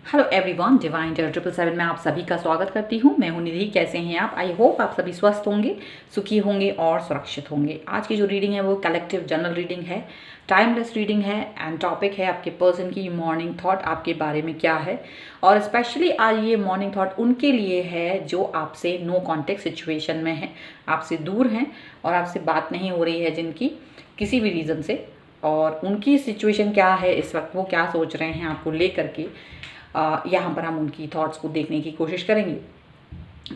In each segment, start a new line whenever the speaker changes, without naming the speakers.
Hello everyone, divine 777 में आप सभी का स्वागत करती हूँ। मैं हूँ निधि। कैसे हैं आप? आई होप आप सभी स्वस्थ होंगे, सुखी होंगे और सुरक्षित होंगे। आज की जो रीडिंग है वो कलेक्टिव जनरल रीडिंग है, टाइमलेस रीडिंग है एंड टॉपिक है आपके पर्सन की मॉर्निंग थॉट आपके बारे में क्या है। और स्पेशली आज ये मॉर्निंग थॉट उनके लिए है जो आपसे नो कॉन्टेक्ट सिचुएशन में है, आपसे दूर हैं और आपसे बात नहीं हो रही है जिनकी किसी भी रीज़न से। और उनकी सिचुएशन क्या है इस वक्त, वो क्या सोच रहे हैं आपको लेकर के, यहाँ पर हम उनकी थॉट्स को देखने की कोशिश करेंगे।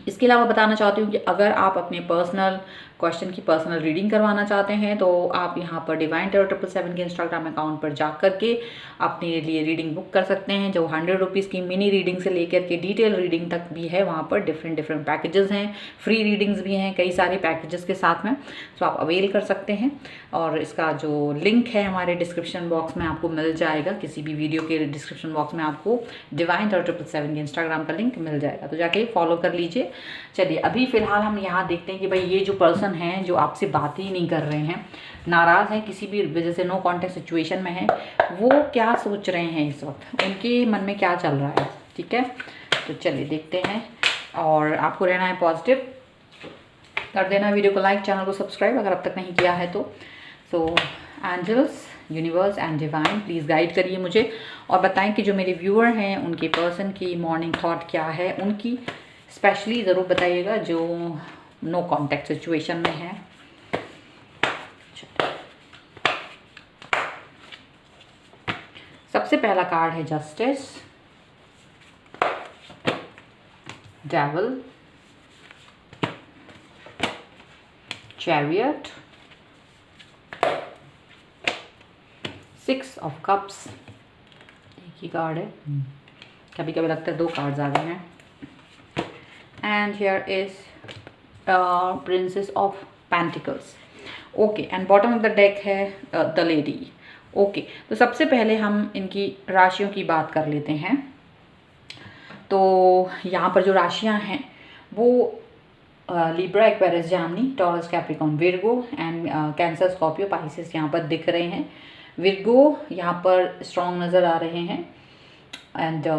इसके अलावा बताना चाहती हूँ कि अगर आप अपने पर्सनल क्वेश्चन की पर्सनल रीडिंग करवाना चाहते हैं तो आप यहाँ पर डिवाइन टेरो 777 के इंस्टाग्राम अकाउंट पर जा करके अपने लिए रीडिंग बुक कर सकते हैं। जो 100 रुपीज़ की मिनी रीडिंग से लेकर के डिटेल रीडिंग तक भी है, वहाँ पर डिफरेंट पैकेजेस हैं, फ्री रीडिंग्स भी हैं कई सारे पैकेजेस के साथ में, तो आप अवेल कर सकते हैं। और इसका जो लिंक है हमारे डिस्क्रिप्शन बॉक्स में आपको मिल जाएगा, किसी भी वीडियो के डिस्क्रिप्शन बॉक्स में आपको डिवाइन टेरो 777 के इंस्टाग्राम का लिंक मिल जाएगा, तो जाके फॉलो कर लीजिए। चलिए अभी फ़िलहाल हम यहाँ देखते हैं कि भाई ये जो पर्सन हैं जो आपसे बात ही नहीं कर रहे हैं, नाराज़ हैं, किसी भी वजह से नो कॉन्टेक्ट सिचुएशन में हैं, वो क्या सोच रहे हैं इस वक्त, उनके मन में क्या चल रहा है। ठीक है, तो चलिए देखते हैं। और आपको रहना है पॉजिटिव, कर देना वीडियो को लाइक, चैनल को सब्सक्राइब अगर अब तक नहीं किया है तो। So angels, universe and divine please guide करिए मुझे और बताएं कि जो मेरे व्यूअर हैं उनके पर्सन की मॉर्निंग थॉट क्या है, उनकी स्पेशली ज़रूर बताइएगा जो नो कॉन्टेक्ट सिचुएशन में है। सबसे पहला कार्ड है justice, devil, chariot, 6 of cups, एक ही कार्ड है, कभी कभी लगता है 2 कार्ड्स आ गए हैं। And here is princess of pentacles. Okay, and bottom of the deck है द लेडी। ओके, तो सबसे पहले हम इनकी राशियों की बात कर लेते हैं। तो यहाँ पर जो राशियाँ हैं वो Libra, Aquarius, Gemini, taurus, Capricorn, Virgo and cancer, Scorpio, Pisces यहाँ पर दिख रहे हैं। विर्गो यहाँ पर स्ट्रॉन्ग नज़र आ रहे हैं। एंड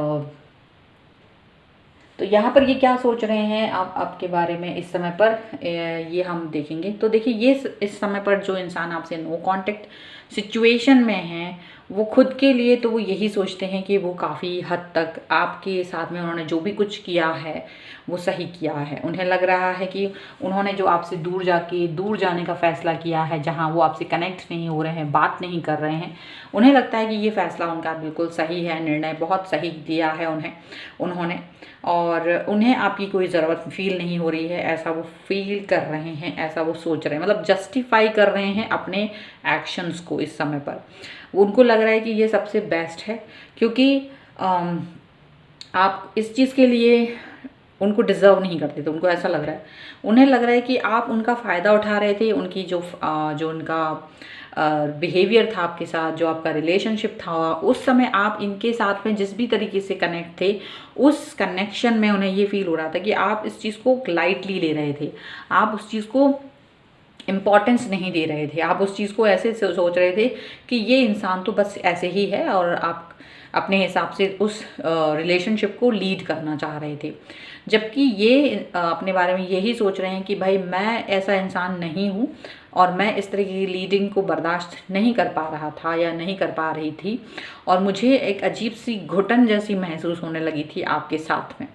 तो यहाँ पर ये क्या सोच रहे हैं आप आपके बारे में इस समय पर, ये हम देखेंगे। तो देखिए, ये इस समय पर जो इंसान आपसे नो कांटेक्ट सिचुएशन में है, वो खुद के लिए तो वो यही सोचते हैं कि वो काफ़ी हद तक आपके साथ में उन्होंने जो भी कुछ किया है वो सही किया है। उन्हें लग रहा है कि उन्होंने जो आपसे दूर जाने का फ़ैसला किया है, जहाँ वो आपसे कनेक्ट नहीं हो रहे हैं, बात नहीं कर रहे हैं, उन्हें लगता है कि ये फ़ैसला उनका बिल्कुल सही है, निर्णय बहुत सही दिया है उन्होंने, और उन्हें आपकी कोई ज़रूरत फील नहीं हो रही है, ऐसा वो फील कर रहे हैं, ऐसा वो सोच रहे हैं, मतलब जस्टिफाई कर रहे हैं अपने एक्शंस को इस समय पर। उनको लग रहा है कि ये सबसे बेस्ट है, क्योंकि आप इस चीज़ के लिए उनको डिज़र्व नहीं करते थे। उनको ऐसा लग रहा है, उन्हें लग रहा है कि आप उनका फ़ायदा उठा रहे थे, उनकी जो उनका बिहेवियर था आपके साथ, जो आपका रिलेशनशिप था, उस समय आप इनके साथ में जिस भी तरीके से कनेक्ट थे, उस कनेक्शन में उन्हें ये फील हो रहा था कि आप इस चीज़ को लाइटली ले रहे थे, आप उस चीज़ को इम्पॉर्टेंस नहीं दे रहे थे, आप उस चीज़ को ऐसे सोच रहे थे कि ये इंसान तो बस ऐसे ही है, और आप अपने हिसाब से उस रिलेशनशिप को लीड करना चाह रहे थे। जबकि ये अपने बारे में यही सोच रहे हैं कि भाई मैं ऐसा इंसान नहीं हूँ और मैं इस तरह की लीडिंग को बर्दाश्त नहीं कर पा रहा था या नहीं कर पा रही थी, और मुझे एक अजीब सी घुटन जैसी महसूस होने लगी थी आपके साथ में,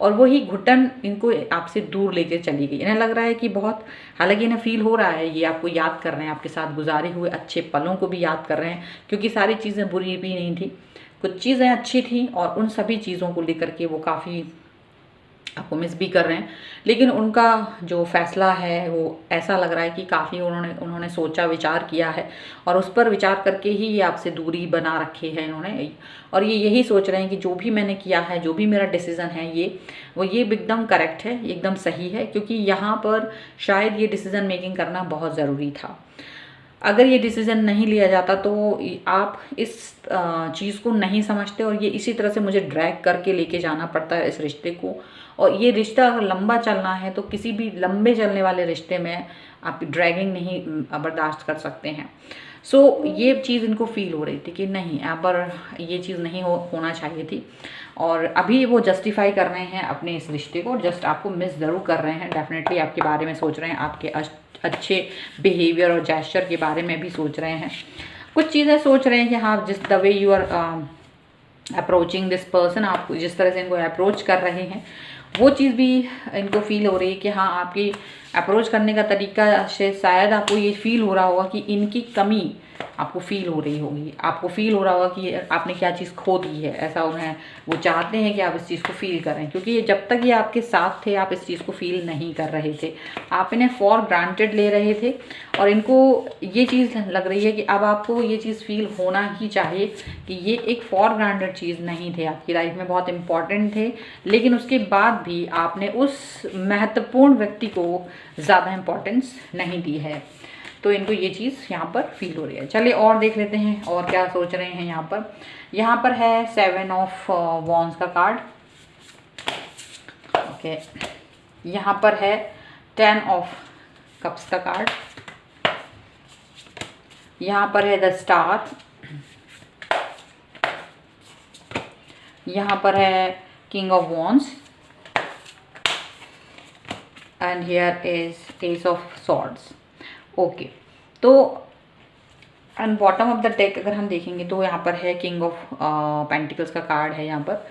और वही घुटन इनको आपसे दूर लेके चली गई। इन्हें लग रहा है कि बहुत, हालांकि इन्हें फील हो रहा है, ये आपको याद कर रहे हैं, आपके साथ गुजारे हुए अच्छे पलों को भी याद कर रहे हैं, क्योंकि सारी चीज़ें बुरी भी नहीं थी, कुछ चीज़ें अच्छी थी, और उन सभी चीज़ों को लेकर के वो काफ़ी आपको मिस भी कर रहे हैं। लेकिन उनका जो फैसला है वो ऐसा लग रहा है कि काफ़ी उन्होंने सोचा विचार किया है, और उस पर विचार करके ही ये आपसे दूरी बना रखी है इन्होंने, और ये यही सोच रहे हैं कि जो भी मैंने किया है, जो भी मेरा डिसीज़न है, ये एकदम करेक्ट है, एकदम सही है, क्योंकि यहाँ पर शायद ये डिसीज़न मेकिंग करना बहुत ज़रूरी था। अगर ये डिसीज़न नहीं लिया जाता तो आप इस चीज़ को नहीं समझते, और ये इसी तरह से मुझे ड्रैग करके लेके जाना पड़ता है इस रिश्ते को, और ये रिश्ता अगर लंबा चलना है तो किसी भी लंबे चलने वाले रिश्ते में आप ड्रैगिंग नहीं बर्दाश्त कर सकते हैं। सो ये चीज़ इनको फील हो रही थी कि नहीं, यहाँ पर ये चीज़ नहीं होना चाहिए थी, और अभी वो जस्टिफाई कर रहे हैं अपने इस रिश्ते को, जस्ट आपको मिस ज़रूर कर रहे हैं, डेफिनेटली आपके बारे में सोच रहे हैं, आपके अच्छे बिहेवियर और जेस्चर के बारे में भी सोच रहे हैं, कुछ चीज़ें सोच रहे हैं कि हाँ, जिस the way you are approaching this person, आप जिस तरह से इनको अप्रोच कर रहे हैं, वो चीज़ भी इनको फील हो रही है कि हाँ, आपकी अप्रोच करने का तरीका से शायद आपको ये फील हो रहा होगा कि इनकी कमी आपको फील हो रही होगी, आपको फील हो रहा होगा कि आपने क्या चीज़ खो दी है, ऐसा उन्हें वो चाहते हैं कि आप इस चीज़ को फील करें, क्योंकि ये जब तक ये आपके साथ थे आप इस चीज़ को फील नहीं कर रहे थे, आप इन्हें फॉर ग्रांटेड ले रहे थे, और इनको ये चीज़ लग रही है कि अब आपको ये चीज़ फील होना ही चाहिए कि ये एक फॉर ग्रांटेड चीज़ नहीं थे, आपकी लाइफ में बहुत इंपॉर्टेंट थे, लेकिन उसके बाद भी आपने उस महत्वपूर्ण व्यक्ति को ज़्यादा इम्पोर्टेंस नहीं दी है। तो इनको ये चीज़ यहाँ पर फील हो रही है। चलिए और देख लेते हैं और क्या सोच रहे हैं यहाँ पर। यहाँ पर है 7 ऑफ वॉन्स का कार्ड, ओके। यहाँ पर है 10 ऑफ कप्स का कार्ड, यहाँ पर है द स्टार, यहाँ पर है king of wands, and here is ace of swords, okay. तो and bottom of the deck अगर हम देखेंगे तो यहाँ पर है किंग ऑफ पेंटिकल्स का कार्ड है यहाँ पर।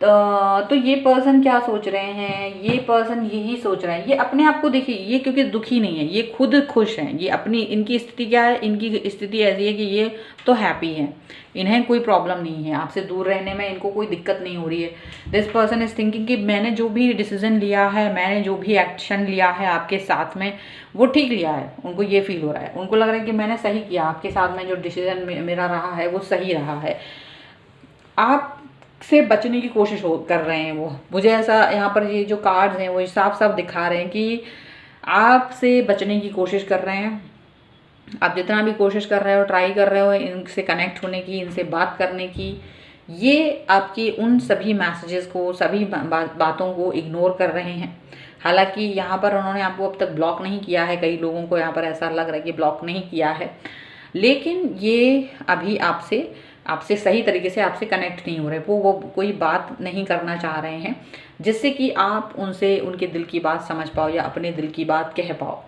तो ये पर्सन क्या सोच रहे हैं, ये पर्सन यही सोच रहे हैं, ये अपने आप को देखिए, ये क्योंकि दुखी नहीं है, ये खुद खुश हैं, ये अपनी, इनकी स्थिति क्या है, इनकी स्थिति ऐसी है कि ये तो हैप्पी हैं, इन्हें कोई प्रॉब्लम नहीं है, आपसे दूर रहने में इनको कोई दिक्कत नहीं हो रही है। दिस पर्सन इज थिंकिंग कि मैंने जो भी डिसीजन लिया है, मैंने जो भी एक्शन लिया है आपके साथ में, वो ठीक लिया है, उनको ये फील हो रहा है, उनको लग रहा है कि मैंने सही किया, आपके साथ में जो डिसीजन मेरा रहा है वो सही रहा है। आप से बचने की कोशिश कर रहे हैं वो, मुझे ऐसा यहाँ पर ये जो कार्ड्स हैं वो साफ साफ दिखा रहे हैं कि आपसे बचने की कोशिश कर रहे हैं। आप जितना भी कोशिश कर रहे हो, ट्राई कर रहे हो इनसे कनेक्ट होने की, इनसे बात करने की, ये आपकी उन सभी मैसेजेस को, सभी बातों को इग्नोर कर रहे हैं। हालांकि यहाँ पर उन्होंने आपको अब तक ब्लॉक नहीं किया है, कई लोगों को यहाँ पर ऐसा लग रहा है कि ब्लॉक नहीं किया है, लेकिन ये अभी आपसे सही तरीके से आपसे कनेक्ट नहीं हो रहे, वो कोई बात नहीं करना चाह रहे हैं जिससे कि आप उनसे उनके दिल की बात समझ पाओ या अपने दिल की बात कह पाओ।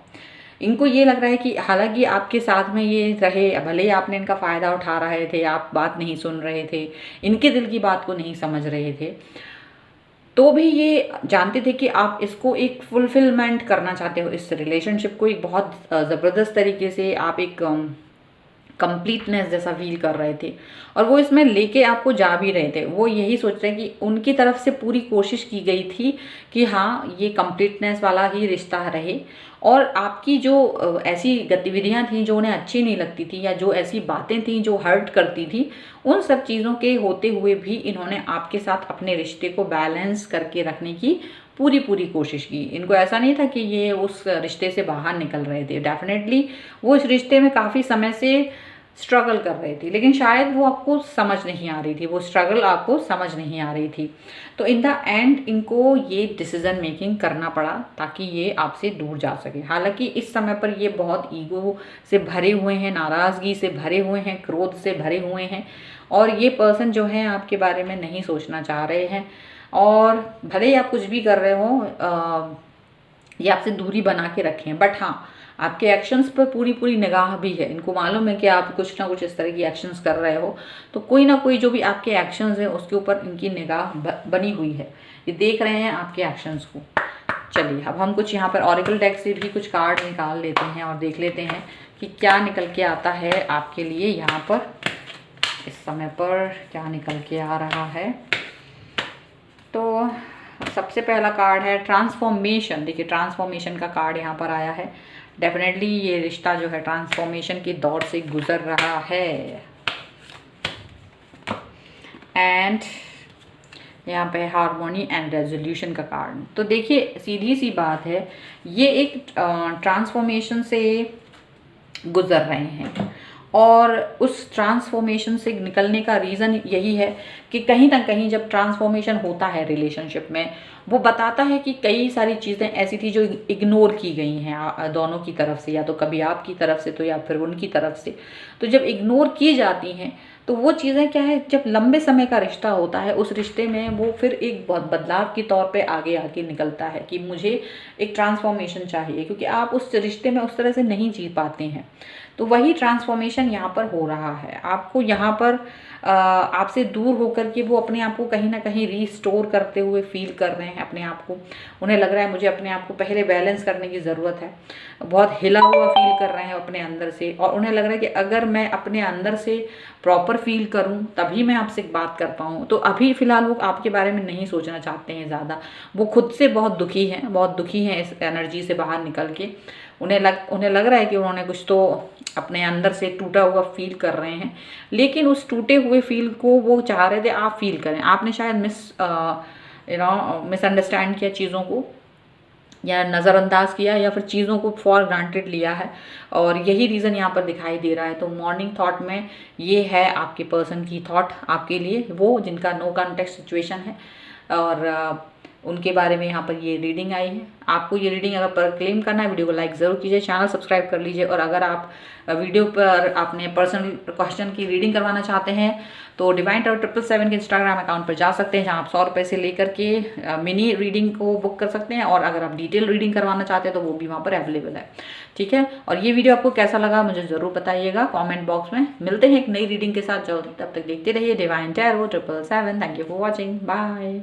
इनको ये लग रहा है कि हालांकि आपके साथ में ये रहे, भले ही आपने इनका फ़ायदा उठा रहे थे, आप बात नहीं सुन रहे थे, इनके दिल की बात को नहीं समझ रहे थे, तो भी ये जानते थे कि आप इसको एक फुलफिलमेंट करना चाहते हो, इस रिलेशनशिप को एक बहुत ज़बरदस्त तरीके से आप एक कंप्लीटनेस जैसा फील कर रहे थे, और वो इसमें लेके आपको जा भी रहे थे। वो यही सोच रहे हैं कि उनकी तरफ से पूरी कोशिश की गई थी कि हाँ, ये कंप्लीटनेस वाला ही रिश्ता रहे, और आपकी जो ऐसी गतिविधियां थी जो उन्हें अच्छी नहीं लगती थी, या जो ऐसी बातें थी जो हर्ट करती थी, उन सब चीज़ों के होते हुए भी इन्होंने आपके साथ अपने रिश्ते को बैलेंस करके रखने की पूरी कोशिश की। इनको ऐसा नहीं था कि ये उस रिश्ते से बाहर निकल रहे थे, डेफिनेटली वो इस रिश्ते में काफ़ी समय से स्ट्रगल कर रही थी, लेकिन शायद वो आपको समझ नहीं आ रही थी, वो स्ट्रगल आपको समझ नहीं आ रही थी। तो इन द एंड इनको ये डिसीजन मेकिंग करना पड़ा ताकि ये आपसे दूर जा सके। हालांकि इस समय पर ये बहुत ईगो से भरे हुए हैं, नाराज़गी से भरे हुए हैं, क्रोध से भरे हुए हैं, और ये पर्सन जो है आपके बारे में नहीं सोचना चाह रहे हैं, और भले ही आप कुछ भी कर रहे हो, ये आपसे दूरी बना के रखें, बट हाँ, आपके एक्शंस पर पूरी निगाह भी है। इनको मालूम है कि आप कुछ ना कुछ इस तरह की एक्शंस कर रहे हो, तो कोई ना कोई जो भी आपके एक्शंस हैं उसके ऊपर इनकी निगाह बनी हुई है, ये देख रहे हैं आपके एक्शंस को। चलिए अब हम कुछ यहाँ पर ऑरेकल डेक से भी कुछ कार्ड निकाल लेते हैं और देख लेते हैं कि क्या निकल के आता है आपके लिए यहाँ पर इस समय पर, क्या निकल के आ रहा है। तो सबसे पहला कार्ड है ट्रांसफॉर्मेशन। देखिए, ट्रांसफॉर्मेशन का कार्ड यहाँ पर आया है। डेफिनेटली ये रिश्ता जो है ट्रांसफॉर्मेशन के दौर से गुजर रहा है। एंड यहाँ पे हार्मोनी एंड रेजोल्यूशन का कार्ड। तो देखिए, सीधी सी बात है, ये एक ट्रांसफॉर्मेशन से गुजर रहे हैं, और उस ट्रांसफॉर्मेशन से निकलने का रीज़न यही है कि कहीं ना कहीं जब ट्रांसफॉर्मेशन होता है रिलेशनशिप में, वो बताता है कि कई सारी चीज़ें ऐसी थी जो इग्नोर की गई हैं दोनों की तरफ से, या तो कभी आपकी तरफ से तो या फिर उनकी तरफ से। तो जब इग्नोर की जाती हैं तो वो चीज़ें क्या है, जब लंबे समय का रिश्ता होता है उस रिश्ते में वो फिर एक बहुत बदलाव के तौर पे आगे आके निकलता है कि मुझे एक ट्रांसफॉर्मेशन चाहिए, क्योंकि आप उस रिश्ते में उस तरह से नहीं जी पाते हैं। तो वही ट्रांसफॉर्मेशन यहाँ पर हो रहा है। आपको यहाँ पर आपसे दूर होकर के वो अपने आप को कहीं ना कहीं रीस्टोर करते हुए फील कर रहे हैं अपने आप को। उन्हें लग रहा है मुझे अपने आप को पहले बैलेंस करने की ज़रूरत है। बहुत हिला हुआ फील कर रहे हैं अपने अंदर से, और उन्हें लग रहा है कि अगर मैं अपने अंदर से प्रॉपर फील करूं तभी मैं आपसे बात कर पाऊं। तो अभी फ़िलहाल वो आपके बारे में नहीं सोचना चाहते हैं ज़्यादा। वो खुद से बहुत दुखी हैं, बहुत दुखी हैं इस एनर्जी से बाहर निकल के। उन्हें लग रहा है कि उन्होंने कुछ तो अपने अंदर से टूटा हुआ फील कर रहे हैं, लेकिन उस टूटे हुए फील को वो चाह रहे थे आप फील करें। आपने शायद मिसअंडरस्टैंड किया चीज़ों को, या नज़रअंदाज किया, या फिर चीज़ों को फॉर ग्रांटेड लिया है, और यही रीज़न यहाँ पर दिखाई दे रहा है। तो मॉर्निंग थॉट में ये है आपके पर्सन की थॉट आपके लिए, वो जिनका नो कॉन्टेक्ट सिचुएशन है, और उनके बारे में यहाँ पर ये रीडिंग आई है। आपको ये रीडिंग अगर पर क्लेम करना है, वीडियो को लाइक ज़रूर कीजिए, चैनल सब्सक्राइब कर लीजिए। और अगर आप वीडियो पर अपने पर्सनल क्वेश्चन की रीडिंग करवाना चाहते हैं तो डिवाइन टैरो 777 के इंस्टाग्राम अकाउंट पर जा सकते हैं, जहाँ आप 100 रुपये से लेकर के मिनी रीडिंग को बुक कर सकते हैं। और अगर आप डिटेल रीडिंग करवाना चाहते हैं तो वो भी वहाँ पर अवेलेबल है। ठीक है, और ये वीडियो आपको कैसा लगा मुझे ज़रूर बताइएगा कॉमेंट बॉक्स में। मिलते हैं एक नई रीडिंग के साथ, जो तब तक देखते रहिए divine tarot 777। Thank you for watching, bye.